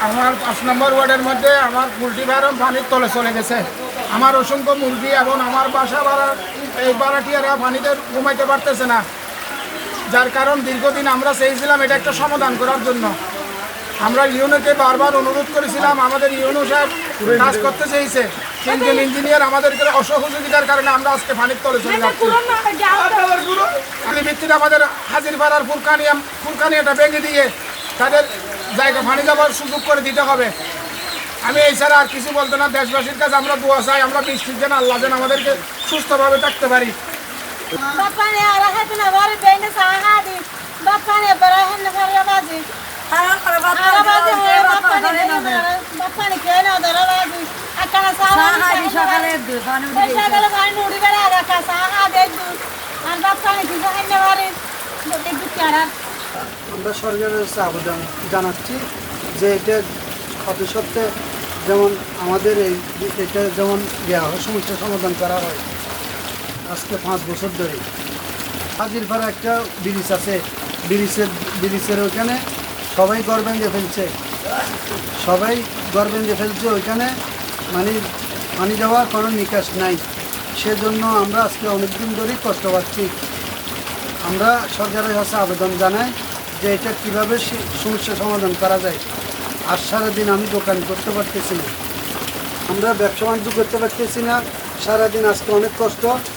আমার 5 নম্বর ওয়ার্ডের মধ্যে আমার পোলট্রি ফার্ম পানির তলে চলে গেছে। আমার অসংখ্য মুরগি এবং আমার বাসা ভাড়া এই ভাড়াটিয়ারা পানিতে ঘুমাইতে পারতেছে না, যার কারণ দীর্ঘদিন আমরা চেয়েছিলাম এটা একটা সমাধান করার জন্য। আমরা ইউনোকে বারবার অনুরোধ করেছিলাম, আমাদের ইউনো সাহেব কাজ করতে চেয়েছে, কিন্তু ইঞ্জিনিয়ার আমাদেরকে অসহযোগিতার কারণে আমরা আজকে পানির তলে চলে যাচ্ছি। ভিত্তিতে আমাদের হাজিরপাড়ার ফুলকানিয়াটা ভেঙে দিয়ে তাদের জায়গা পানি যাওয়ার সুযোগ করে দিতে হবে। আমি এই ছাড়া আর কিছু বলতে না। দেশবাসীর কাছে আমরা দোয়া চাই, আমরা বৃষ্টির যেন আল্লাহ যেন আমাদেরকে সুস্থভাবে থাকতে পারি। আমরা সরকারের কাছে আবেদন জানাচ্ছি যে এটা ভবিষ্যতে যেমন আমাদের এটা যেমন সমস্যার সমাধান করা হয়। আজকে 5 বছর ধরে হাজিরপাড়া একটা ব্রিজ আছে, ব্রিজের ওইখানে সবাই ঘর ভেঙে ফেলছে, ওইখানে পানি যাওয়ার কোনো নিকাশ নাই। সেজন্য আমরা আজকে অনেকদিন ধরেই কষ্ট পাচ্ছি। আমরা সরকারের কাছে আবেদন জানাই যে এটা কীভাবে সমস্যা সমাধান করা যায়। আর সারাদিন আমি দোকান করতে পারতেছি না, আমরা ব্যবসা বাণিজ্য করতে পারতেছি না, সারাদিন আজকে অনেক কষ্ট।